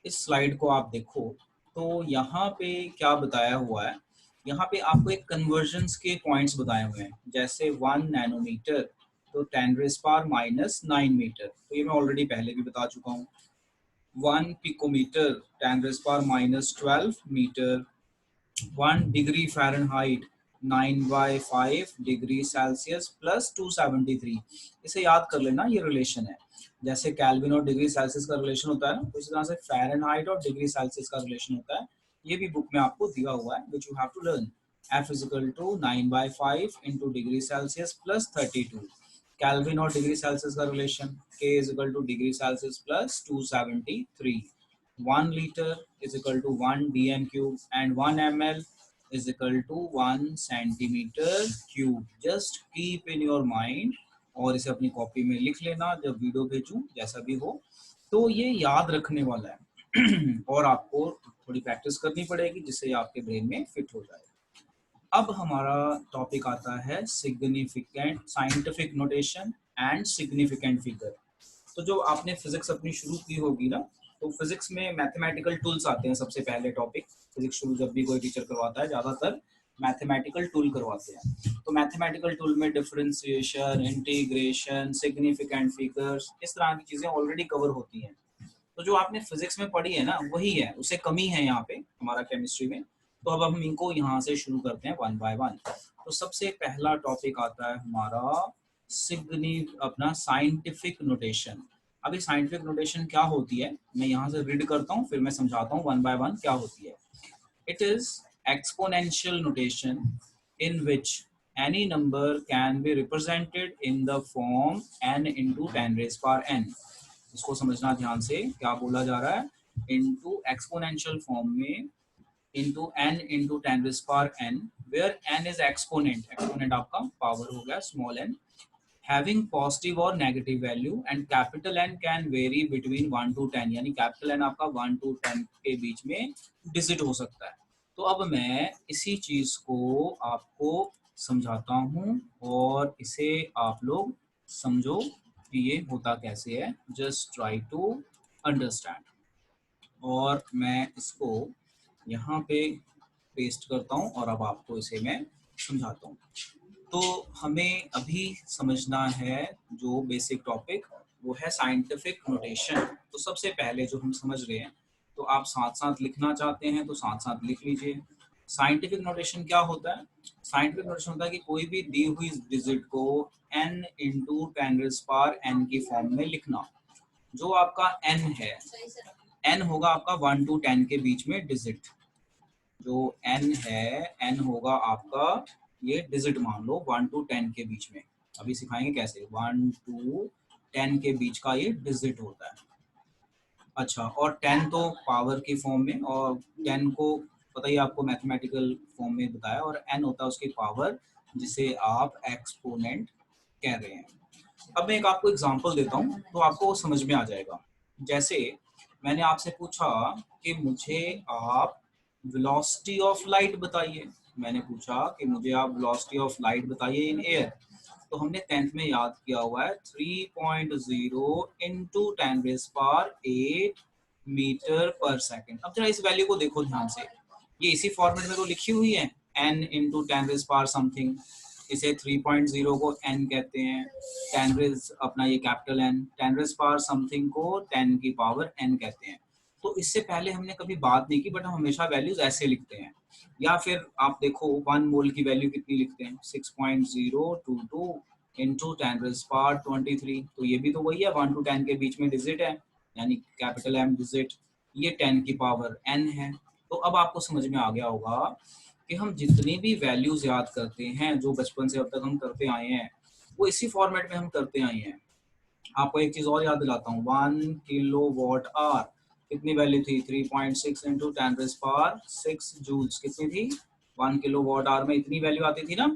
इस स्लाइड को आप देखो तो यहाँ पे क्या बताया हुआ है, यहाँ पे आपको एक कन्वर्जन्स के पॉइंट्स बताए हुए हैं, जैसे 1 नैनोमीटर तो 10⁻⁹ मीटर, तो ये मैं ऑलरेडी पहले भी बता चुका हूँ। 1 picometre 10⁻12 metre. 1 degree Fahrenheit 9/5 degree Celsius plus 273। इसे याद कर लेना, ये रिलेशन है। जैसे केल्विन और डिग्री सेल्सियस का रिलेशन होता है ना, तो इसी तरह से फ़ारेनहाइट और डिग्री सेल्सियस का रिलेशन होता है। ये भी बुक में आपको दिया हुआ है, which you have to learn. F is equal to 9/5 into degree Celsius plus 32। Kelvin और डिग्री सेल्सियस का relation, K is equal to degree Celsius plus 273। 1 liter is equal to 1 dm cube and 1 ml is equal to 1 centimeter cube. Just keep in your mind और इसे अपनी copy में लिख लेना जब video भेजूं, जैसा भी हो। तो ये याद रखने वाला है और आपको थोड़ी प्रैक्टिस करनी पड़ेगी जिससे आपके ब्रेन में फिट हो जाए। अब हमारा टॉपिक आता है significant scientific notation and significant figure. तो जो आपने फिजिक्स अपनी शुरू की होगी ना, तो फिजिक्स में मैथमेटिकल टूल्स आते हैं सबसे पहले टॉपिक। फिजिक्स शुरू जब भी कोई टीचर करवाता है ज़्यादातर मैथमेटिकल टूल करवाते हैं। तो मैथमेटिकल टूल में डिफरेंशिएशन, इंटीग्रेशन, सिग्निफिकेंट फिगर्स, इस तरह की चीज़ें ऑलरेडी कवर होती हैं। तो जो आपने फिजिक्स में पढ़ी है ना, वही है, उसे कमी है यहाँ पे हमारा केमिस्ट्री में। तो अब हम इनको यहाँ से शुरू करते हैं वन बाय वन। तो सबसे पहला टॉपिक आता है हमारा अपना साइंटिफिक नोटेशन। अभी साइंटिफिक नोटेशन क्या होती है, मैं यहाँ से रीड करता हूँ, फिर मैं समझाता हूँ वन बाय वन क्या होती है। It is exponential notation in which any number can be represented in the form n into 10⁻n। इसको समझना ध्यान से, क्या बोला जा रहा है, इनटू एक्सपोनेंशियल फॉर्म में into n into 10⁻n, where n is exponent, exponent आपका पावर हो गया स्मॉल n, having positive और negative value, and capital N can very between 1 to 10, यानी कैपिटल N आपका 1 to 10 के बीच में डिजिट हो सकता है। तो अब मैं इसी चीज को आपको समझाता हूँ और इसे आप लोग समझो कि ये होता कैसे है। Just try to understand. और मैं इसको यहाँ पे पेस्ट करता हूँ और अब आपको इसे मैं समझाता हूँ। तो हमें अभी समझना है जो बेसिक टॉपिक, वो है साइंटिफिक नोटेशन। तो सबसे पहले जो हम समझ रहे हैं, तो आप साथ साथ लिखना चाहते हैं तो साथ साथ लिख लीजिए। साइंटिफिक नोटेशन क्या होता है? साइंटिफिक नोटेशन होता है कि कोई भी दी हुई डिजिट को n इंटू 10⁻n की फॉर्म में लिखना। जो आपका n है, n होगा आपका 1 to 10 के बीच में डिजिट। जो n है, n होगा आपका ये डिजिट, मान लो 1 to 10 के बीच में। अभी सिखाएंगे कैसे 1 to 10 के बीच का ये डिजिट होता है। अच्छा, और 10 तो पावर की फॉर्म में, और 10 को पता ही आपको मैथमेटिकल फॉर्म में बताया, और n होता है उसकी पावर, जिसे आप एक्सपोनेंट कह रहे हैं। अब मैं एक आपको एग्जांपल देता हूँ तो आपको समझ में आ जाएगा। जैसे मैंने आपसे पूछा कि मुझे आप वेलोसिटी ऑफ लाइट बताइए। मैंने पूछा कि मुझे आप वेलोसिटी ऑफ लाइट बताइए इन एयर। तो हमने 10th में याद किया हुआ है 3.0 इंटू 10⁸8 मीटर पर सेकेंड। अब जरा इस वैल्यू को देखो ध्यान से, ये इसी फॉर्मेट में तो लिखी हुई है, n इंटू 10⁻ समथिंग। इसे 3.0 को n कहते हैं, 10 अपना ये कैपिटल N, 10⁻ समथिंग को 10 की पावर n कहते हैं। तो इससे पहले हमने कभी बात नहीं की, बट हम हमेशा वैल्यूज ऐसे लिखते हैं। या फिर आप देखो 1 मोल की वैल्यू कितनी लिखते हैं, 6.022 इंटू 10⁻23। तो ये भी तो वही है, 1 to 10 के बीच में डिजिट है, यानी कैपिटल M डिजिट, ये 10 की पावर n है। तो अब आपको समझ में आ गया होगा कि हम जितनी भी वैल्यूज याद करते हैं, जो बचपन से अब तक हम करते आए हैं, वो इसी फॉर्मेट में हम करते आए हैं। आपको एक चीज और याद दिलाता हूँ, 1 किलोवाट आवर कितनी वैल्यू थी, 3.6 इंटू 10⁻6 जूल्स कितनी थी, 1 किलोवाट आवर में इतनी वैल्यू आती थी ना,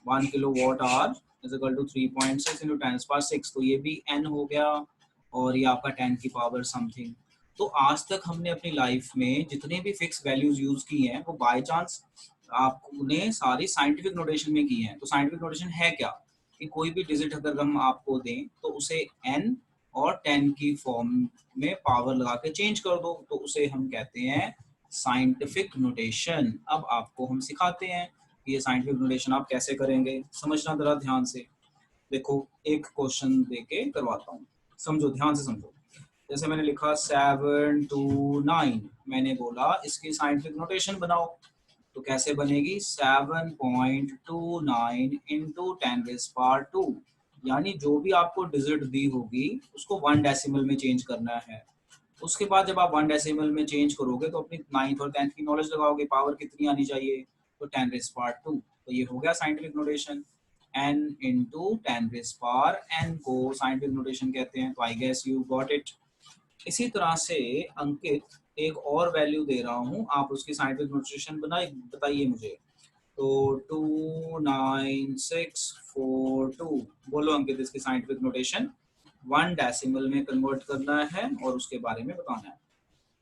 1 kilowatt hour is equal to 3.6 into 10⁻6। तो ये भी n हो गया, और ये आपका 10 की पावर समथिंग। तो आज तक हमने अपनी लाइफ में जितने भी फिक्स वैल्यूज यूज की हैं, वो बाय चांस आपने सारी साइंटिफिक नोटेशन में की हैं। तो साइंटिफिक नोटेशन है क्या, कि कोई भी डिजिट अगर हम आपको दें तो उसे n और 10 की फॉर्म में पावर लगा के चेंज कर दो, तो उसे हम कहते हैं साइंटिफिक नोटेशन। अब आपको हम सिखाते हैं कि ये साइंटिफिक नोटेशन आप कैसे करेंगे, समझना जरा ध्यान से। देखो एक क्वेश्चन देके करवाता हूँ, समझो ध्यान से समझो। जैसे मैंने लिखा 729, मैंने बोला इसकी साइंटिफिक नोटेशन बनाओ, तो कैसे बनेगी 7.29 इंटू 10⁻², यानी जो भी आपको डिजिट दी होगी उसको 1 डेसिमल में चेंज करना है। उसके बाद जब आप 1 डेसिमल में चेंज करोगे तो अपनी 9th और 10th की नॉलेज लगाओगे, पावर कितनी आनी चाहिए, तो 10⁻²। तो ये हो गया scientific notation. n into 10⁻n को साइंटिफिक नोटेशन कहते हैं। तो I guess you got it. इसी तरह से अंकित एक और वैल्यू दे रहा हूँ, आप उसकी साइंटिफिक नोटेशन बताइए मुझे। तो 29642 बोलो अंकित, इसकी साइंटिफिक नोटेशन 1 डेसिमल में कन्वर्ट करना है और उसके बारे में बताना है।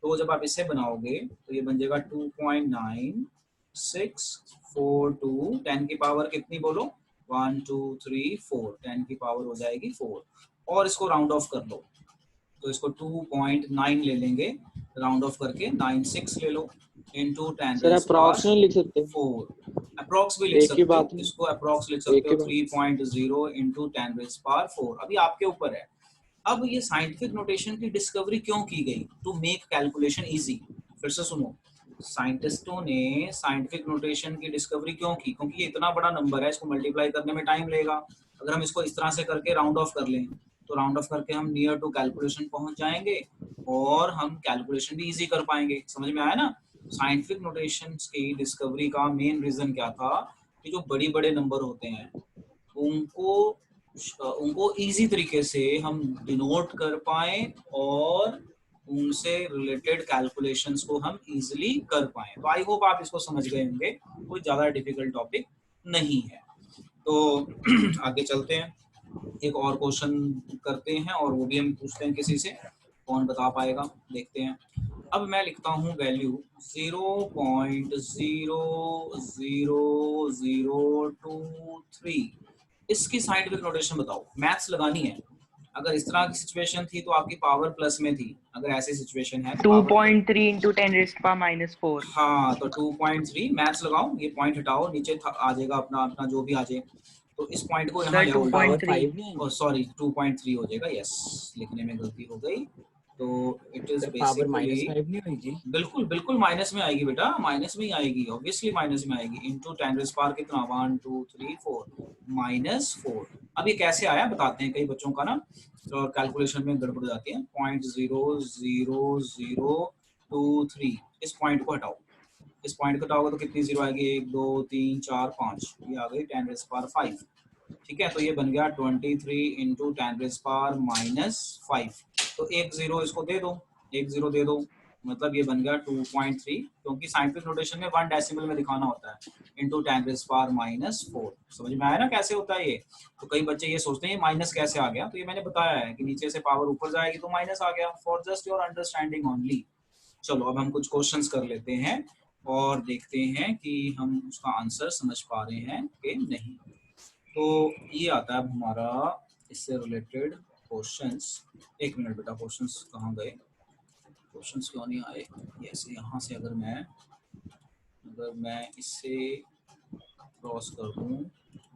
तो जब आप इसे बनाओगे तो ये बन जाएगा 2.9642, 10 की पावर कितनी बोलो, 1 2 3 4, 10 की पावर हो जाएगी 4, और इसको राउंड ऑफ कर लो, तो इसको 2.9 ले लेंगे, राउंड ऑफ करके 96 ले लो, इंटू 10 सर अप्रॉक्स नहीं लिख सकते? 4, अप्रॉक्स भी लिख एक ही सकते हो, बात नहीं, इसको अप्रॉक्स लिख सकते एक हो ही बात। 3.0 इंटू 10⁻4, अभी आपके ऊपर है। अब ये साइंटिफिक नोटेशन की डिस्कवरी क्यों की गई, टू मेक कैलकुलेशन इजी। फिर से सुनो, साइंटिस्टों ने साइंटिफिक नोटेशन की डिस्कवरी क्यों की, क्योंकि ये इतना बड़ा नंबर है, इसको मल्टीप्लाई करने में टाइम लगेगा। अगर हम इसको इस तरह से करके राउंड ऑफ कर लें तो राउंड ऑफ करके हम नियर टू कैलकुलेशन पहुंच जाएंगे और हम कैलकुलेशन भी इजी कर पाएंगे। समझ में आया ना? साइंटिफिक नोटेशन की डिस्कवरी का मेन रीजन क्या था कि जो बड़ी बड़े नंबर होते हैं उनको इजी तरीके से हम डिनोट कर पाए और उनसे रिलेटेड कैलकुलेशंस को हम इजीली कर पाए। तो आई होप आप इसको समझ गए होंगे, कोई ज़्यादा डिफिकल्ट टॉपिक नहीं है। तो आगे चलते हैं, एक और क्वेश्चन करते हैं और वो भी हम पूछते हैं किसी से, कौन बता पाएगा, देखते हैं। अब मैं लिखता हूँ वैल्यू 0.00023, इसकी साइंटिफिक नोटेशन बताओ, मैथ्स लगानी है। अगर इस तरह की सिचुएशन थी तो आपकी पावर प्लस में थी, अगर ऐसी सिचुएशन है तो 2.3 इंटू 10⁻⁻4। हाँ, तो 2.3 मैथ्स लगाओ, ये पॉइंट हटाओ, नीचे आ जाएगा अपना जो भी आ जाए, तो इस पॉइंट को यहाँ ले आओ। 2.3 सॉरी 2.3 हो जाएगा, यस लिखने में गलती हो गई। तो इट इज पावर बेसिकली -5 नहीं होगी? बिल्कुल बिल्कुल माइनस में आएगी बेटा, माइनस में ही आएगी, ऑब्वियसली माइनस में आएगी। इंटू 10⁻⁴ कितना, 1 2 3 4 -4। अब ये कैसे आया बताते हैं, कई बच्चों का ना तो कैलकुलेशन में गड़बड़ हो जाती है। 0.00023, इस पॉइंट को हटाओ, इस पॉइंट को हटाओगे तो कितनी जीरो आएगी, 1 2 3 4 5, ये आ गई 10⁻⁵। ठीक है, तो ये बन गया 23 इंटू 10⁻⁻5। तो एक जीरो इसको दे दो, एक जीरो दे दो, मतलब ये बन गया 2.3, क्योंकि साइंटिफिक नोटेशन में 1 डेसिमल में दिखाना होता है, इंटू 10⁻⁻4। समझ में आया ना कैसे होता है ये? तो कई बच्चे ये सोचते हैं माइनस कैसे आ गया, तो ये मैंने बताया है कि नीचे से पावर ऊपर जाएगी तो माइनस आ गया, for just your understanding only. चलो अब हम कुछ क्वेश्चंस कर लेते हैं और देखते हैं कि हम उसका आंसर समझ पा रहे हैं कि नहीं। तो ये आता है हमारा इससे रिलेटेड क्वेश्चंस। एक मिनट बेटा, क्वेश्चंस कहाँ गए, क्वेश्चंस क्यों नहीं आए? यस, यहाँ से अगर मैं इससे क्रॉस कर दूँ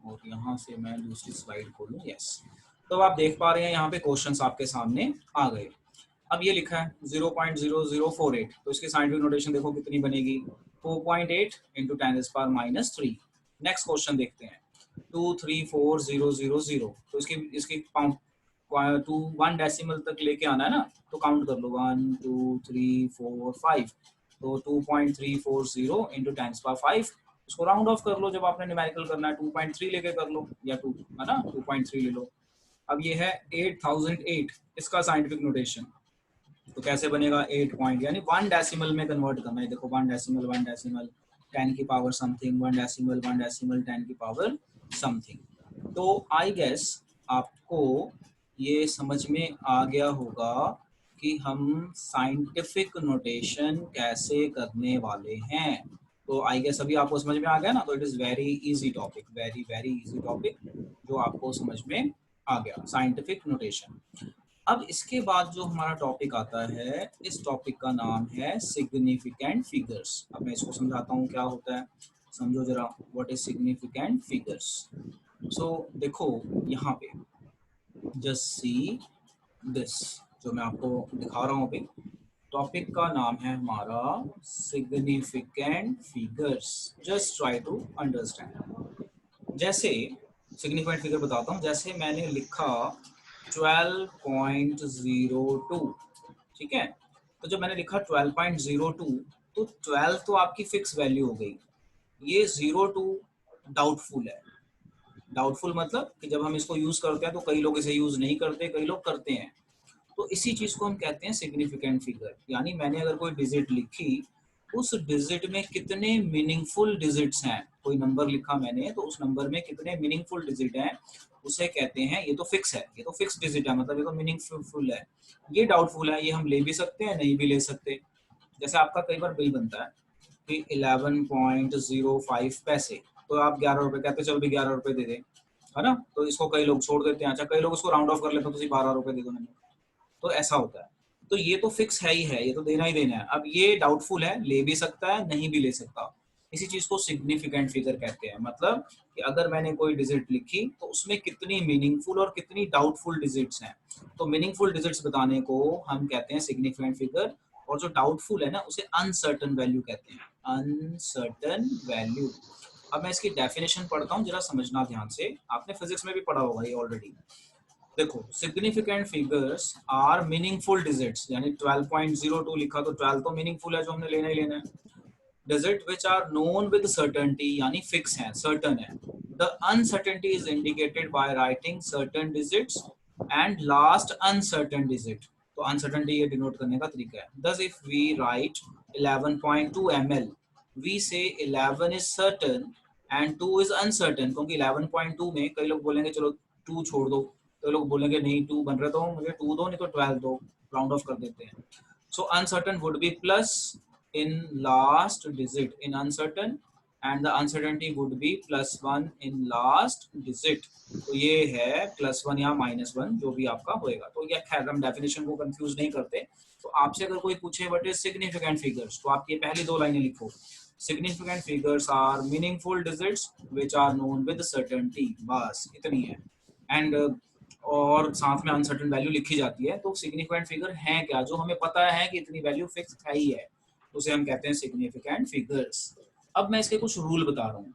और यहाँ से मैं दूसरी स्लाइड खोलूँ, यस, तो आप देख पा रहे हैं यहाँ पे क्वेश्चंस आपके सामने आ गए। अब ये लिखा है 0.0048, तो इसकी साइंटिफिक नोटेशन देखो कितनी बनेगी, 4.8 इंटू 10⁻⁻3। नेक्स्ट क्वेश्चन देखते हैं 234000, तो इसकी 1 डेसिमल तक लेके आना है ना, तो काउंट कर लो 1 2 3 4 5, तो 2.340 इंटू 10⁻⁵, इसको राउंड ऑफ कर लो, जब आपने न्यूमेरिकल करना है 2.3 लेके कर लो, या 2 है ना, 2.3 ले लो। अब ये है 8008, इसका साइंटिफिक नोटेशन, तो कैसे बनेगा 8 पॉइंट, यानी 1 डेसिमल में कन्वर्ट करना है। देखो 1 डेसिमल 10 की पावर समथिंग, 1 डेसिमल 10 की पावर समथिंग। तो आई गेस आपको ये समझ में आ गया होगा कि हम साइंटिफिक नोटेशन कैसे करने वाले हैं। तो आई गेस अभी आपको समझ में आ गया ना, तो it is very easy topic, very very easy topic जो आपको समझ में आ गया, साइंटिफिक नोटेशन। अब इसके बाद जो हमारा टॉपिक आता है, इस टॉपिक का नाम है सिग्निफिकेंट फिगर्स। अब मैं इसको समझाता हूँ क्या होता है, समझो जरा। What is significant figures? So देखो यहाँ पे, जस्ट सी दिस, जो मैं आपको दिखा रहा हूँ अभी, टॉपिक का नाम है हमारा significant figures. Just try to understand. जैसे सिग्निफिकेंट फिगर बताता हूँ, जैसे मैंने लिखा 12.02, ठीक है। तो जब मैंने लिखा 12.02, तो 12 तो आपकी फिक्स वैल्यू हो गई। ये 02 डाउटफुल है। डाउटफुल मतलब कि जब हम इसको यूज करते हैं तो कई लोग इसे यूज नहीं करते, कई लोग करते हैं। तो इसी चीज को हम कहते हैं सिग्निफिकेंट फिगर। यानी मैंने अगर कोई डिजिट लिखी, उस डिजिट में कितने मीनिंगफुल डिजिट्स हैं, कोई नंबर लिखा मैंने तो उस नंबर में कितने मीनिंगफुल डिजिट हैं, उसे कहते हैं, ये तो फिक्स है, ये तो फिक्स डिजिट है, मतलब ये तो मीनिंगफुल है। ये डाउटफुल है, ये हम ले भी सकते हैं, नहीं भी ले सकते। जैसे आपका कई बार बिल बनता है कि 11.05 पैसे, तो आप 11 रुपए कहते हैं, चलो भी 11 रुपए दे दें, है ना। तो इसको कई लोग छोड़ देते हैं। अच्छा, कई लोग इसको राउंड ऑफ कर लेते हैं, तो 12 रुपए दे दो मैंने। तो ऐसा होता है। तो ये तो फिक्स है ही है, ये तो देना ही देना है। अब ये डाउटफुल है, ले भी सकता है, नहीं भी ले सकता। इसी चीज को सिग्निफिकेंट फिगर कहते हैं। मतलब कि अगर मैंने कोई डिजिट लिखी तो उसमें कितनी मीनिंगफुल और कितनी डाउटफुल डिजिट्स हैं। तो मीनिंगफुल डिजिट्स बताने को हम कहते हैं सिग्निफिकेंट फिगर, और जो डाउटफुल है ना, उसे अनसर्टन वैल्यू कहते हैं। Uncertain value. अब मैं इसकी डेफिनेशन पढ़ता हूँ, जरा समझना ध्यान से। आपने फिजिक्स में भी पढ़ा होगा ये ऑलरेडी। देखो, significant figures are meaningful digits, यानी 12.02 लिखा तो 12 तो मीनिंगफुल है, जो हमने लेना ही लेना है। Digit which are known with certainty, यानी फिक्स है, सर्टन है। The uncertainty is indicated by writing certain digits and last uncertain digit. तो अनसर्टेनिटी ये डिनोट करने का तरीका है। Thus if we write 11.2 ml, we say 11 is certain and 2 is uncertain, क्योंकि 11.2 में कई लोग बोलेंगे चलो 2 छोड़ दो, तो लोग बोलेंगे नहीं 2 बन रहे तो मुझे 2 दो, नहीं तो 12 दो, राउंड ऑफ कर देते हैं। So uncertain would be plus in last digit in uncertain, and the uncertainty would be +1 in last digit। तो ये है +1 या -1, जो भी आपका होएगा। तो ये खैर हम डेफिनेशन को कंफ्यूज नहीं करते। तो आपसे अगर कोई पूछे व्हाट इज सिग्निफिकेंट फिगर्स, तो आप ये पहली 2 लाइनें लिखो। Significant figures are meaningful digits which are known with certainty, बस इतनी है। एंड और साथ में अनसर्टेन वैल्यू लिखी जाती है। तो सिग्निफिकेंट फिगर है क्या, जो हमें पता है कि इतनी वैल्यू फिक्स है ही है, उसे हम कहते हैं सिग्निफिकेंट फिगर्स। अब मैं इसके कुछ रूल बता रहा हूँ।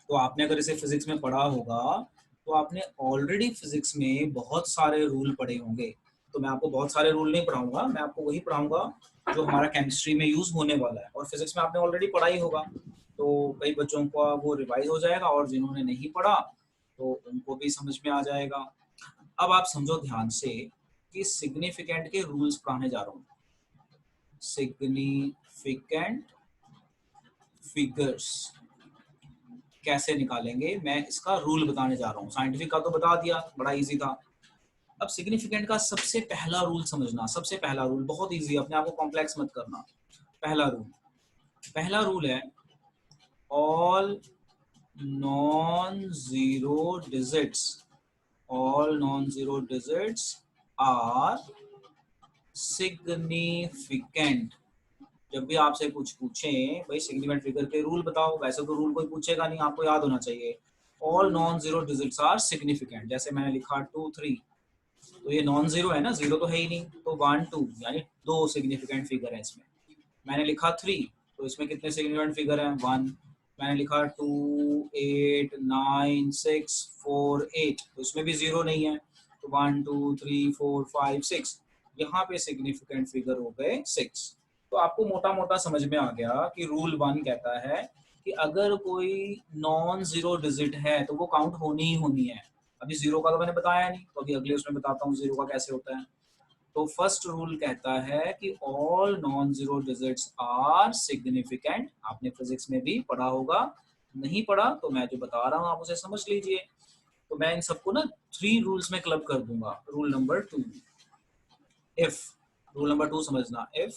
तो आपने अगर इसे फिजिक्स में पढ़ा होगा, तो आपने ऑलरेडी फिजिक्स में बहुत सारे रूल पढ़े होंगे। तो मैं आपको बहुत सारे रूल नहीं पढ़ाऊंगा, मैं आपको वही पढ़ाऊंगा जो हमारा केमिस्ट्री में यूज होने वाला है। और फिजिक्स में आपने ऑलरेडी पढ़ा ही होगा, तो कई बच्चों को वो रिवाइज हो जाएगा, और जिन्होंने नहीं पढ़ा तो उनको भी समझ में आ जाएगा। अब आप समझो ध्यान से कि सिग्निफिकेंट के रूल्स पढ़ाने जा रहा हूँ। सिग्निफिकेंट फिगर्स कैसे निकालेंगे, मैं इसका रूल बताने जा रहा हूँ। साइंटिफिक का तो बता दिया, बड़ा इजी था। अब सिग्निफिकेंट का सबसे पहला रूल समझना। सबसे पहला रूल बहुत इजी है, अपने आप को कॉम्प्लेक्स मत करना। पहला रूल है all non zero digits, all non zero digits are significant. जब भी आपसे कुछ पूछें, भाई सिग्निफिकेंट फिगर के रूल बताओ, वैसे तो रूल कोई पूछेगा नहीं, आपको याद होना चाहिए। All non zero digits are significant. जैसे मैंने लिखा 2 3, तो ये नॉन जीरो है ना, जीरो तो है ही नहीं, तो 1 2 यानी 2 सिग्निफिकेंट फिगर है इसमें। मैंने लिखा 3, तो इसमें कितने सिग्निफिकेंट फिगर हैं, 1। मैंने लिखा 2 8 9 6 4 8, तो इसमें भी जीरो नहीं है, तो 1 2 3 4 5 6, यहाँ पे सिग्निफिकेंट फिगर हो गए 6। तो आपको मोटा मोटा समझ में आ गया कि रूल 1 कहता है कि अगर कोई नॉन जीरो डिजिट है तो वो काउंट होनी ही होनी है। अभी जीरो का तो मैंने बताया नहीं, तो अभी अगले उसमें बताता हूँ जीरो का कैसे होता है। तो फर्स्ट रूल कहता है कि all non zero digits are significant. आपने फिजिक्स में भी पढ़ा होगा, नहीं पढ़ा तो मैं जो बता रहा हूँ आप उसे समझ लीजिए। तो मैं इन सबको ना 3 रूल्स में क्लब कर दूंगा। Rule number 2, if, rule number 2 समझना, if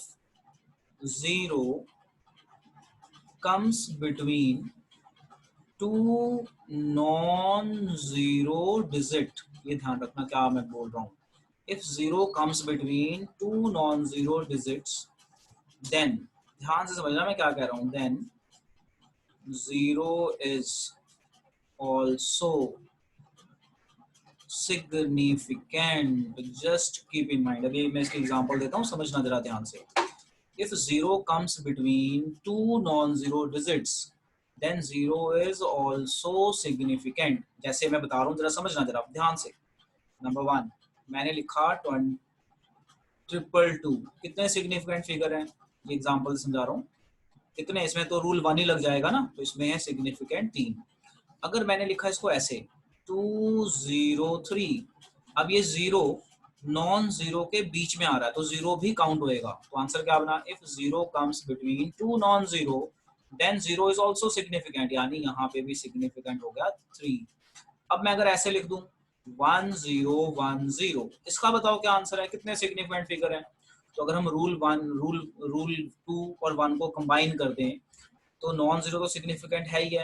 zero comes between two non-zero digit, ये ध्यान रखना क्या मैं बोल रहा हूँ। if 0 comes between two non-zero digits, then ध्यान से समझना मैं क्या कह रहा हूं, then 0 is also significant. Just keep in mind, अभी मैं इसकी एग्जांपल देता हूँ, समझना जरा ध्यान से. If 0 comes between two non-zero digits, then 0 is also significant. जैसे मैं बता रहा हूँ, जरा समझना जरा ध्यान से. नंबर 1 मैंने लिखा 222. कितने सिग्निफिकेंट फिगर हैं, ये एग्जांपल समझा रहा हूँ. कितने, इसमें तो रूल 1 ही लग जाएगा ना, तो इसमें है सिग्निफिकेंट 3. अगर मैंने लिखा इसको ऐसे 203, अब ये 0 नॉन जीरो के बीच में आ रहा है तो 0 भी काउंट होएगा. तो आंसर क्या बना, if 0 comes between two non zero then 0 is also significant, यानी यहाँ पे भी सिग्निफिकेंट हो गया 3. अब मैं अगर ऐसे लिख दूं 1010, इसका बताओ क्या आंसर है, कितने सिग्निफिकेंट फिगर है. तो अगर हम रूल 2 और 1 को कंबाइन कर दें तो नॉन जीरो तो सिग्निफिकेंट है ही है.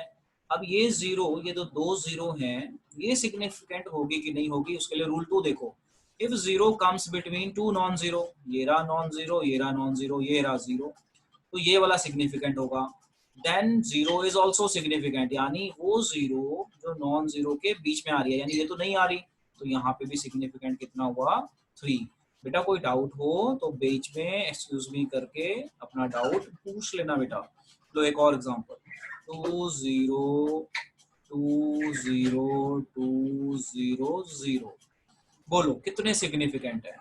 अब ये 0, ये जो दो 0 हैं, ये सिग्निफिकेंट होगी कि नहीं होगी, उसके लिए रूल 2 देखो. If 0 comes between two non zero, ये रहा नॉन जीरो, ये रहा नॉन जीरो, ये रहा 0, तो ये वाला सिग्निफिकेंट होगा. देन 0 इज आल्सो सिग्निफिकेंट, यानी वो 0 जो नॉन जीरो के बीच में आ रही है, यानी ये तो नहीं आ रही, तो यहाँ पे भी सिग्निफिकेंट कितना हुआ 3. बेटा कोई डाउट हो तो बीच में एक्सक्यूज मी करके अपना डाउट पूछ लेना बेटा. लो एक और एग्जांपल, 202020, बोलो कितने सिग्निफिकेंट है.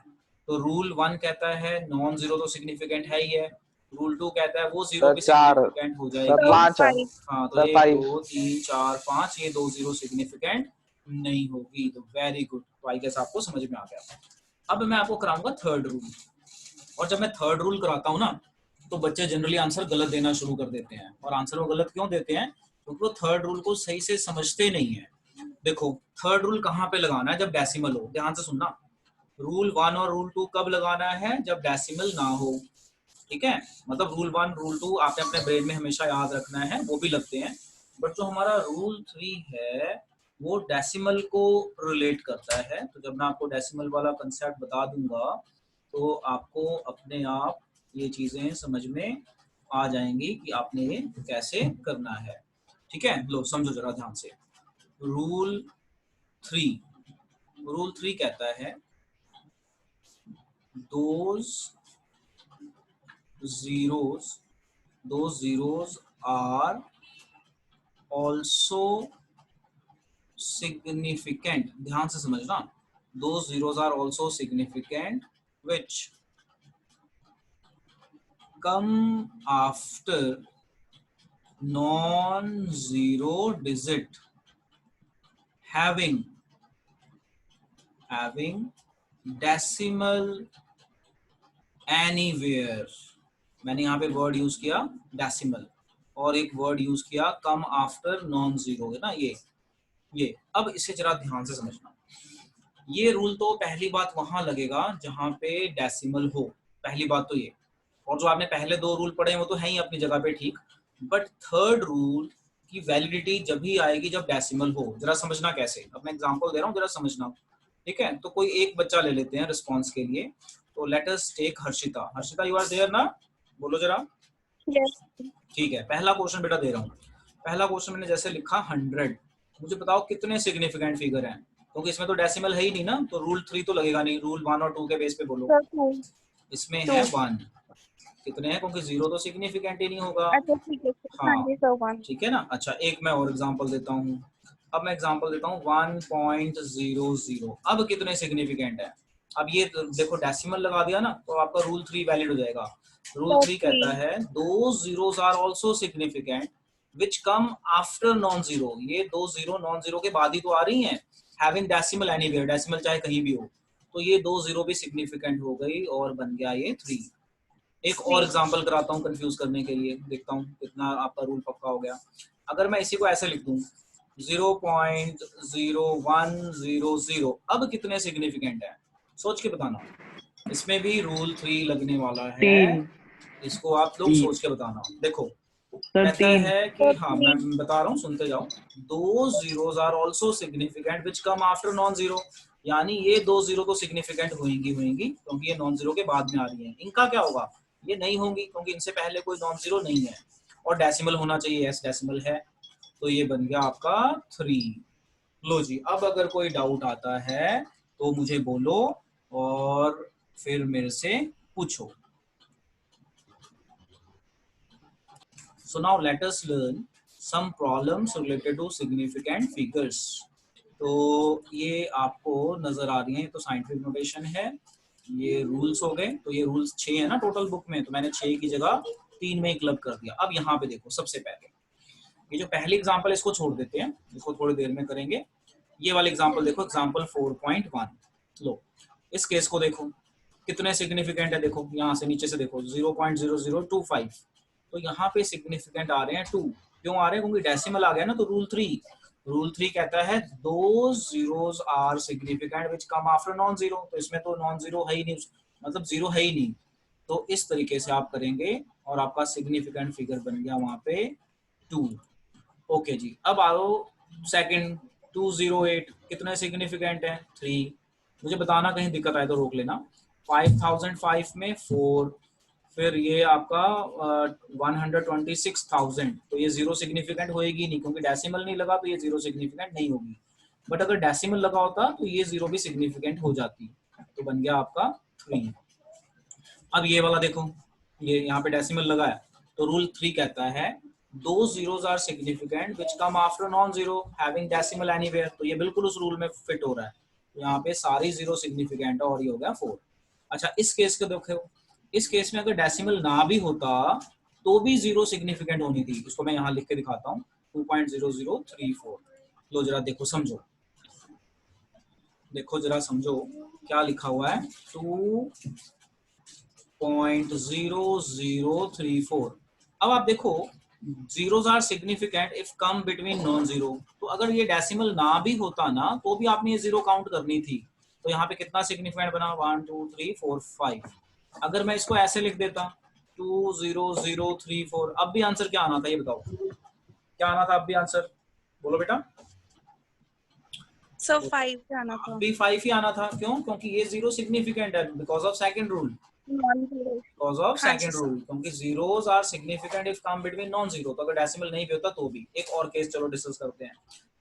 तो रूल 1 कहता है नॉन जीरो तो सिग्निफिकेंट है ही है, रूल 2 कहता है वो 0 भी सिग्निफिकेंट हो जाएगी. 5 है. हाँ तो 1 2 3 4 5, ये 2 0 सिग्निफिकेंट नहीं होगी. तो वेरी गुड, तो आई गेस आपको समझ में आ गया. अब मैं आपको कराऊंगा थर्ड रूल, और जब मैं थर्ड रूल कराता हूँ ना तो बच्चे जनरली आंसर गलत देना शुरू कर देते हैं. और आंसर वो गलत क्यों देते हैं, क्योंकि वो थर्ड रूल को सही से समझते नहीं है. देखो थर्ड रूल कहाँ पे लगाना है, जब डेसिमल हो. ध्यान से सुनना, रूल 1 और रूल 2 कब लगाना है, जब डेसिमल ना हो. ठीक है, मतलब रूल 1 रूल 2 आपने अपने ब्रेन में हमेशा याद रखना है, वो भी लगते हैं. बट जो हमारा रूल 3 है वो डेसिमल को रिलेट करता है. तो जब मैं आपको डेसिमल वाला कंसेप्ट बता दूंगा तो आपको अपने आप ये चीजें समझ में आ जाएंगी कि आपने ये कैसे करना है. ठीक है, लो समझो जरा ध्यान से. रूल 3 कहता है those zeros are also significant. ध्यान से समझना, those zeros are also significant which come after non-zero digit having decimal anywhere. मैंने यहाँ पे वर्ड यूज किया डेसिमल और एक वर्ड यूज किया कम आफ्टर नॉन जीरो, है ना ये. अब इसे जरा ध्यान से समझना. ये रूल तो पहली बात वहां लगेगा जहां पे डेसिमल हो, पहली बात तो ये. और जो आपने पहले 2 रूल पढ़े हैं वो तो है ही अपनी जगह पे ठीक, बट थर्ड रूल की वैलिडिटी जब ही आएगी जब डेसिमल हो. जरा समझना कैसे, अब मैं एग्जांपल दे रहा हूँ जरा समझना. ठीक है, तो कोई एक बच्चा ले लेते हैं रिस्पॉन्स के लिए. तो let us take Harshita. Harshita you are there ना, बोलो जरा. ठीक है, पहला क्वेश्चन बेटा दे रहा हूँ. पहला क्वेश्चन मैंने जैसे लिखा 100, मुझे बताओ कितने सिग्निफिकेंट फिगर हैं, क्योंकि इसमें तो डेसिमल है ही नहीं ना, तो रूल 3 तो लगेगा नहीं. रूल 1 और 2 के बेस पे बोलो. इसमें है 1, कितने हैं, क्योंकि 0 तो सिग्निफिकेंट ही नहीं होगा. हाँ ठीक है ना. अच्छा एक मैं और एग्जांपल देता हूँ. अब मैं एग्जांपल देता हूँ 1.00. अब कितने सिग्निफिकेंट है. अब ये देखो डेसिमल लगा दिया ना तो आपका रूल 3 वैलिड हो जाएगा. रूल 3 कहता है those zeros are also significant which come after non zero. ये 2 0 नॉन जीरो के बाद ही तो आ रही हैं. having decimal anywhere, डेसिमल चाहे कहीं भी हो, तो ये 2 0 भी सिग्निफिकेंट हो गई और बन गया ये 3. एक और एग्जांपल कराता हूँ कंफ्यूज करने के लिए, देखता हूँ कितना आपका रूल पक्का हो गया. अगर मैं इसी को ऐसे लिख दूं 0.0100, अब कितने सिग्निफिकेंट है, सोच के बताना. इसमें भी रूल 3 लगने वाला है, इसको आप लोग सोच के बताना. देखो सर कहता 3 है कि हाँ मैं बता रहा हूँ, सुनते जाओ। दो zeros are also significant which come after non zero, यानी ये दो जीरो तो सिग्निफिकेंट होंगी क्योंकि ये नॉन जीरो के बाद में आ रही है। इनका क्या होगा, ये नहीं होंगी क्योंकि इनसे पहले कोई नॉन जीरो नहीं है। और डेसिमल होना चाहिए, यस डेसिमल है, तो ये बन गया आपका 3। लो जी, अब अगर कोई डाउट आता है तो मुझे बोलो और फिर मेरे से पूछो। So now let us learn some problems related to significant figures. तो ये आपको नजर आ रही है, तो साइंटिफिक नोटेशन है, ये रूल्स हो गए। तो ये रूल्स 6 है ना टोटल बुक में, तो मैंने 6 की जगह 3 में क्लब कर दिया। अब यहाँ पे देखो, सबसे पहले ये जो पहली एग्जांपल इसको छोड़ देते हैं, इसको थोड़ी देर में करेंगे। ये वाला एग्जांपल देखो, एग्जांपल 4.1। लो इस केस को देखो, कितने सिग्निफिकेंट है, देखो यहाँ से नीचे से देखो 0.0025। तो यहाँ पे सिग्निफिकेंट आ रहे हैं 2। क्यों आ रहे हैं, क्योंकि डेसिमल आ गया ना। तो रूल 3 कहता है दो zeros are significant which come after non zero. तो इसमें तो नॉन जीरो है ही नहीं, मतलब जीरो है ही नहीं। तो इस तरीके से आप करेंगे और आपका सिग्निफिकेंट फिगर बन गया वहां पे 2। ओके जी, अब आओ सेकंड 208, कितने सिग्निफिकेंट है 3। मुझे बताना कहीं दिक्कत आए तो रोक लेना। 5005 में 4, फिर ये आपका 126,000, तो ये जीरो सिग्निफिकेंट होएगी नहीं क्योंकि डेसिमल नहीं लगा, तो ये जीरो सिग्निफिकेंट नहीं होगी। बट अगर डेसिमल लगा होता तो ये जीरो भी सिग्निफिकेंट हो जाती। तो बन गया आपका 3। अब ये वाला देखो, ये यहाँ पे डेसिमल लगा है, तो रूल 3 कहता है दो zeros are significant which come after non zero having decimal anywhere. तो ये बिल्कुल उस रूल में फिट हो रहा है। तो यहाँ पे सारी जीरो सिग्निफिकेंट है और ये हो गया 4। अच्छा इस केस को देखो, इस केस में अगर डेसिमल ना भी होता तो भी जीरो सिग्निफिकेंट होनी थी। इसको मैं यहाँ लिख के दिखाता हूँ, 2.0034। लो जरा देखो, समझो, देखो जरा समझो क्या लिखा हुआ है, 2.0034। अब आप देखो, zeros are significant if come between non zero. तो अगर ये डेसिमल ना भी होता ना तो भी आपने ये जीरो काउंट करनी थी। तो यहाँ पे कितना सिग्निफिकेंट बना, 1 2 3 4 5। अगर मैं इसको ऐसे लिख देता 20034, अब भी आंसर क्या आना था ये बताओ, क्या आना था अब भी आंसर, बोलो बेटा। सर 5 जाना अब था। भी 5 ही आना था, क्यों, क्योंकि ये जीरो सिग्निफिकेंट है because of second rule. Because of हाँ जी second सर। rule, क्योंकि zeros are significant if come between non zero। तो अगर डेसिमल नहीं भी होता तो भी। एक और केस चलो डिस्कस करते हैं।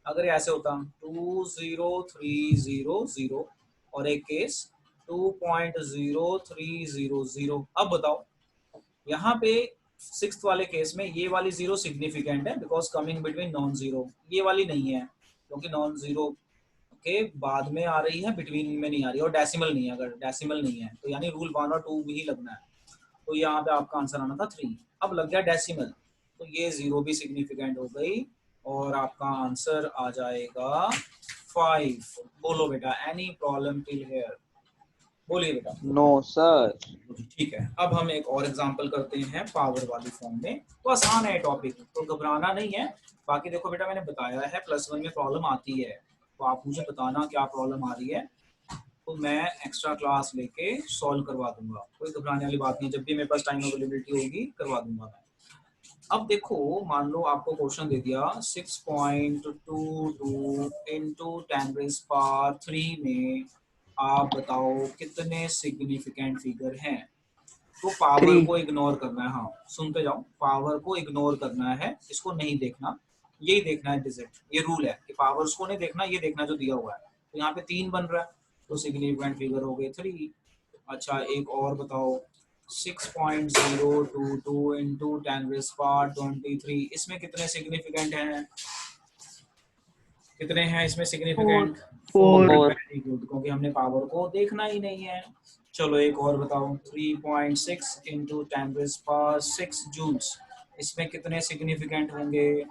अगर ऐसे होता 20300 और एक केस 2.0300। अब बताओ, यहाँ पे सिक्स्थ वाले केस में ये वाली जीरो सिग्निफिकेंट है because coming between non zero, ये वाली नहीं है क्योंकि नॉन जीरो के बाद में आ रही है, बिटवीन में नहीं आ रही है, और डेसिमल नहीं है। अगर डेसिमल नहीं है तो यानी रूल 1 और 2 भी लगना है। तो यहाँ पे आपका आंसर आना था 3। अब लग गया डेसिमल, तो ये जीरो भी सिग्निफिकेंट हो गई और आपका आंसर आ जाएगा 5। बोलो बेटा, एनी प्रॉब्लम टिल हियर, बोलिए बेटा। No sir. ठीक है, अब हम एक और एग्जांपल करते हैं पावर वाली फॉर्म में। तो आसान है टॉपिक, तो घबराना नहीं है। बाकी देखो बेटा, मैंने बताया है +1 में प्रॉब्लम आती है, तो आप मुझे बताना क्या प्रॉब्लम आ रही है, तो मैं एक्स्ट्रा क्लास लेके सॉल्व करवा दूंगा। कोई घबराने वाली बात नहीं, जब भी मेरे पास टाइम अवेलेबिलिटी होगी करवा दूंगा मैं। अब देखो, मान लो आपको क्वेश्चन दे दिया 6.22 इंटू 10⁻³ में आप बताओ कितने सिग्निफिकेंट फिगर हैं। तो पावर 3 को इग्नोर करना है, हाँ सुनते जाओ, पावर को इग्नोर करना है, इसको नहीं देखना, यही देखना है डिजिट। ये रूल है कि पावर्स को नहीं देखना, ये देखना जो दिया हुआ है। तो यहाँ पे 3 बन रहा है, तो सिग्निफिकेंट फिगर हो गए 3। अच्छा एक और बताओ, 6.022 इंटू 10⁻23, इसमें कितने सिग्निफिकेंट हैं, कितने हैं इसमें सिग्निफिकेंट, 4। 4 वेरी गुड, क्योंकि हमने पावर को देखना ही नहीं है। चलो एक और बताओ, 3.6 इंटू 10⁻6 जूल्स, इसमें कितने सिग्निफिकेंट होंगे।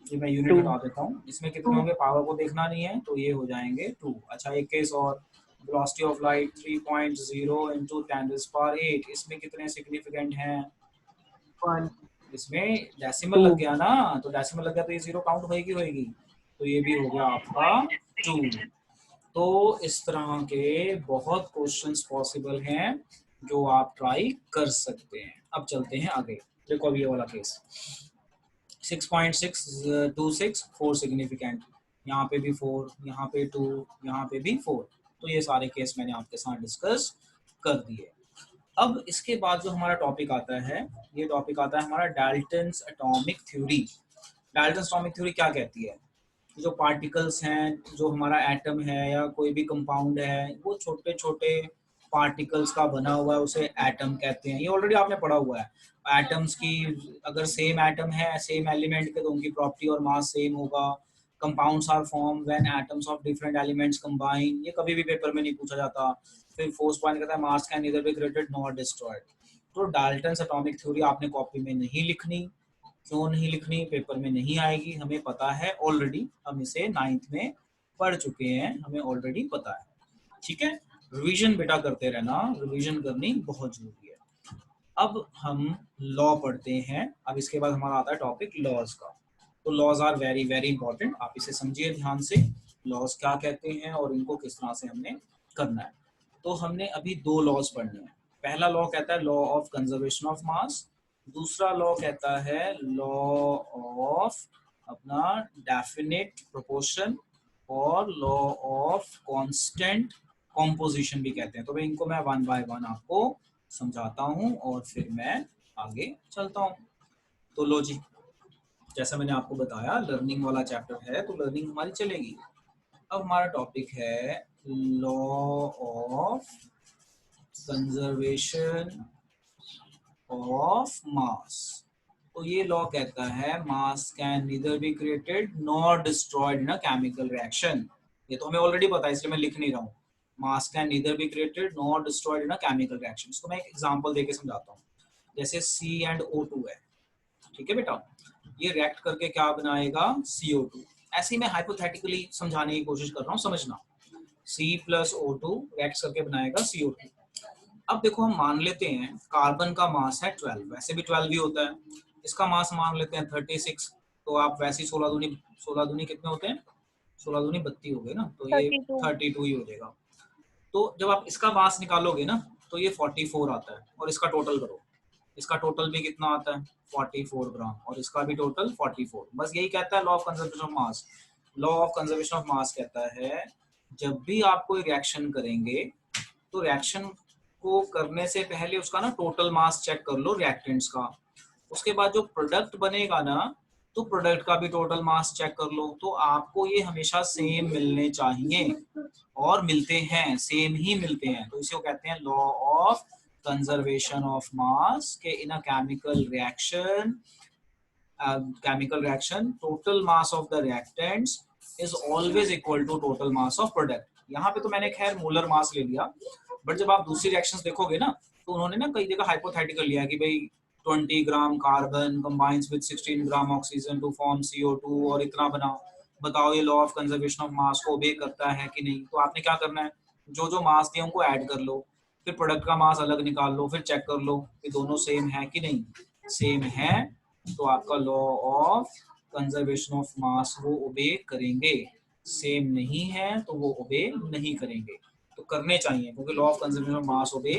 ये मैं यूनिट 2 बता देता हूँ, इसमें कितने होंगे, पावर को देखना नहीं है तो ये हो जाएंगे 2। अच्छा एक केस और, वेलोसिटी ऑफ लाइट 3.0 इंटू 10⁸8, इसमें कितने सिग्निफिकेंट हैं। 1 इसमें डेसिमल 2 लग गया ना, तो डेसिमल लग गया तो ये जीरो काउंट होएगी, तो ये भी हो गया आपका 2। तो इस तरह के बहुत क्वेश्चंस पॉसिबल हैं जो आप ट्राई कर सकते हैं। अब चलते हैं आगे। देखो अब ये वाला केस 6.626 4 सिग्निफिकेंट, यहाँ पे भी 4, यहाँ पे 2, यहाँ पे भी 4। तो ये सारे केस मैंने आपके साथ डिस्कस कर दिए। अब इसके बाद जो हमारा टॉपिक आता है, ये टॉपिक आता है हमारा Dalton's atomic theory. Dalton's atomic theory क्या कहती है? जो पार्टिकल्स हैं, जो हमारा एटम है या कोई भी कंपाउंड है, वो छोटे छोटे पार्टिकल्स का बना हुआ है, उसे एटम कहते हैं। ये ऑलरेडी आपने पढ़ा हुआ है। एटम्स की अगर सेम एटम है, सेम एलिमेंट के, तो उनकी प्रॉपर्टी और मास सेम होगा। Compounds are form when atoms of different elements combine, ये कभी भी पेपर में नहीं पूछा जाता। फिर फोर्थ पॉइंट कहता है मास can neither be created nor destroyed. तो डाल्टन्स एटॉमिक थ्योरी आपने कॉपी में नहीं लिखनी। क्यों नहीं लिखनी? पेपर में नहीं आएगी, हमें पता है ऑलरेडी, हम इसे 9th में पढ़ चुके हैं, हमें ऑलरेडी पता है। ठीक है, रिवीजन बेटा करते रहना, रिवीजन करनी बहुत जरूरी है। अब हम लॉ पढ़ते हैं। अब इसके बाद हमारा आता है टॉपिक लॉज का। तो laws are very very important, आप इसे समझिए ध्यान से। लॉज क्या कहते हैं और इनको किस तरह से हमने करना है। तो हमने अभी 2 लॉज पढ़ने हैं। पहला लॉ कहता है लॉ ऑफ कंजर्वेशन ऑफ मास, दूसरा लॉ कहता है लॉ ऑफ अपना डेफिनेट प्रोपोर्शन और लॉ ऑफ कांस्टेंट कॉम्पोजिशन भी कहते हैं। तो भाई इनको मैं 1 बाय 1 आपको समझाता हूँ और फिर मैं आगे चलता हूँ। तो लो जी, जैसा मैंने आपको बताया लर्निंग वाला चैप्टर है, तो लर्निंग हमारी चलेगी। अब हमारा टॉपिक है लॉ ऑफ कंजर्वेशन ऑफ मास। तो ये लॉ कहता है मास can neither be created nor destroyed in a chemical reaction. ये तो हमें ऑलरेडी पता है, इसलिए मैं लिख नहीं रहा हूँ। मास can neither be created nor destroyed in a chemical reaction. इसको मैं एक एग्जांपल देके समझाता हूँ। जैसे C&O2 है, ठीक है बेटा, ये रिएक्ट करके क्या बनाएगा? CO2। ऐसे ही मैं हाइपोथेटिकली समझाने की कोशिश कर रहा हूँ, समझना। C+O2 रिएक्ट करके बनाएगा CO2। अब देखो हम मान लेते हैं कार्बन का मास है 12, वैसे भी 12 ही होता है। इसका मास मान लेते हैं 36, तो आप वैसे ही 16 दूनी कितने होते हैं? 16 दूनी 32 हो गए ना, तो ये 32। 32 ही हो जाएगा। तो जब आप इसका मास निकालोगे ना, तो ये 44 आता है। और इसका टोटल करो, इसका टोटल भी कितना आता है? 44 ग्राम, और इसका भी टोटल 44। बस यही कहता है law of conservation of mass. Law of conservation of मास कहता है जब भी आप कोई रिएक्शन करेंगे, तो रिएक्शन को करने से पहले उसका ना टोटल मास चेक कर लो रिएक्टेंट्स का। उसके बाद जो प्रोडक्ट बनेगा ना, तो प्रोडक्ट का भी टोटल मास चेक कर लो। तो आपको ये हमेशा सेम मिलने चाहिए, और मिलते हैं, सेम ही मिलते हैं। तो इसे कहते हैं लॉ ऑफ कंजर्वेशन ऑफ मास के इन अ chemical reaction total mass of the reactants is always equal to total mass of product। यहाँ पे तो मैंने खैर मोलर मास ले लिया, बट जब आप दूसरी रिएक्शंस देखोगे ना, तो उन्होंने ना कई जगह हाइपोथेटिकल लिया कि भाई 20 gram carbon combines with 16 gram oxygen to form CO2 और इतना बनाओ। बताओ ये law of conservation of mass को ओबे करता है कि नहीं? तो आपने क्या करना है, जो जो मास दिए उनको ऐड कर लो, फिर प्रोडक्ट का मास अलग निकाल लो, फिर चेक कर लो कि दोनों सेम है कि नहीं। सेम है तो आपका लॉ ऑफ कंजर्वेशन ऑफ मास वो ओबे करेंगे, सेम नहीं है तो वो ओबे नहीं करेंगे। तो करने चाहिए, क्योंकि law of conservation of mass obey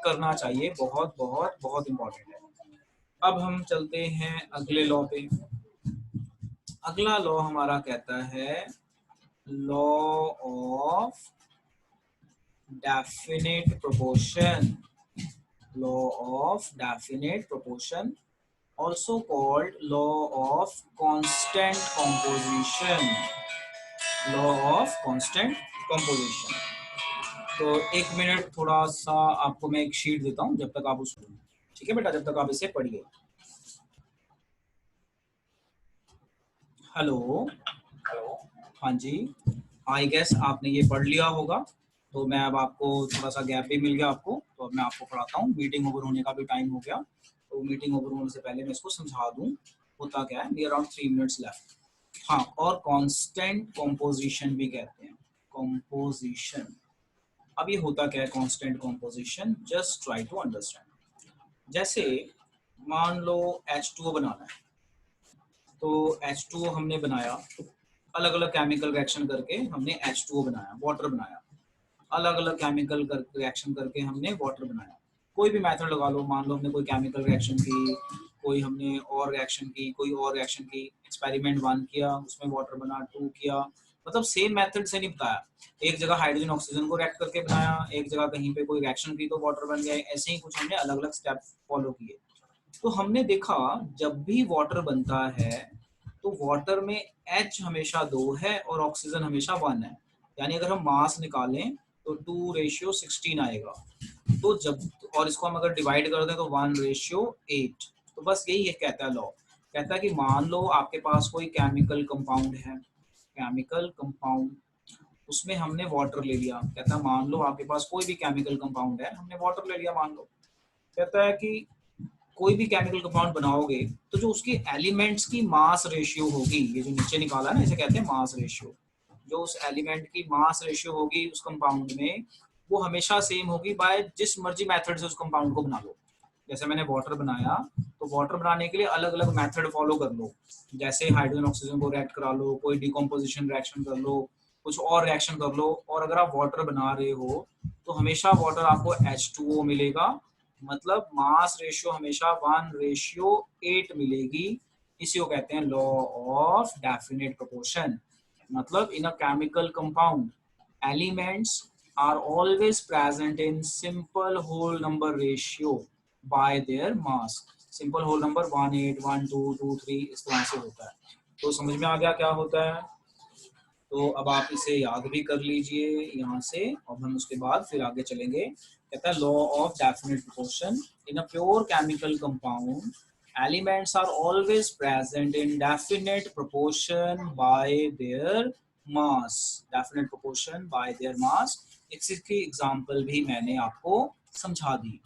करना चाहिए, बहुत बहुत बहुत इंपॉर्टेंट है। अब हम चलते हैं अगले लॉ पे। अगला लॉ हमारा कहता है law of definite proportion. Law of definite proportion, also called law of constant composition। law of constant composition। तो 1 मिनट थोड़ा सा आपको मैं एक शीट देता हूँ, जब तक आप उसको, ठीक है बेटा, जब तक आप इसे पढ़िए। हेलो, हाँ जी, आई गेस आपने ये पढ़ लिया होगा। तो मैं अब आपको थोड़ा सा गैप भी मिल गया आपको, तो अब मैं आपको पढ़ाता हूँ। मीटिंग ओवर होने का भी टाइम हो गया, तो मीटिंग ओवर होने से पहले मैं इसको समझा दूँ होता क्या है। Around 3 minutes left. हाँ, और कांस्टेंट कॉम्पोजिशन भी कहते हैं, कॉम्पोजिशन। अब ये होता क्या है constant composition? Just try to understand. जैसे मान लो H2O बनाना है, तो H2O हमने बनाया, अलग अलग केमिकल रिएक्शन करके हमने H2O बनाया, वाटर बनाया। अलग अलग केमिकल रिएक्शन करके हमने वाटर बनाया। कोई भी मेथड लगा लो, मान लो हमने कोई केमिकल रिएक्शन की, कोई हमने और रिएक्शन की, कोई और रिएक्शन की, एक्सपेरिमेंट 1 किया उसमें वाटर बना, 2 किया, मतलब सेम मेथड से नहीं बताया। एक जगह हाइड्रोजन ऑक्सीजन को रिएक्ट करके बनाया, एक जगह कहीं पे कोई रिएक्शन की तो वाटर बन गया, ऐसे ही कुछ हमने अलग अलग स्टेप फॉलो किए। तो हमने देखा जब भी वाटर बनता है तो वाटर में H हमेशा 2 है और ऑक्सीजन हमेशा 1 है। यानी अगर हम मास निकालें तो 2:16 आएगा। तो जब और इसको हम अगर डिवाइड कर दें तो 1:8। तो बस यही है कहता है लॉ, कहता है कि मान लो आपके पास कोई केमिकल कंपाउंड है, केमिकल कंपाउंड, उसमें हमने वाटर ले लिया। कहता है मान लो आपके पास कोई भी केमिकल कंपाउंड है, हमने वाटर ले लिया मान लो। कहता है कि कोई भी केमिकल कंपाउंड बनाओगे तो जो उसकी एलिमेंट्स की मास रेशियो होगी, ये जो नीचे निकाला है ना, इसे कहते हैं मास रेशियो, जो उस एलिमेंट की मास रेशियो होगी उस कंपाउंड में, वो हमेशा सेम होगी बाय जिस मर्जी मेथड से उस कंपाउंड को बना लो। जैसे मैंने वाटर बनाया तो वाटर बनाने के लिए अलग अलग मेथड फॉलो कर लो, जैसे हाइड्रोजन ऑक्सीजन को रिएक्ट करा लो, कोई डिकम्पोजिशन रिएक्शन कर लो, कुछ और रिएक्शन कर लो, और अगर आप वाटर बना रहे हो तो हमेशा वाटर आपको H2O मिलेगा, मतलब मास रेशियो हमेशा 1:8 मिलेगी। इसी को कहते हैं लॉ ऑफ डेफिनेट प्रोपोर्शन। मतलब in a chemical compound elements are always present in simple whole number ratio by their mass. Simple whole number 1, 8, 1, 2, 2, 3 इस तरह से होता है। तो समझ में आ गया क्या होता है? तो अब आप इसे याद भी कर लीजिए यहाँ से, और हम उसके बाद फिर आगे चलेंगे। कहता है law of definite proportion. In a pure chemical compound elements are always present in definite proportion by their mass. Definite proportion by their mass. इसकी एग्जांपल भी मैंने आपको समझा दी।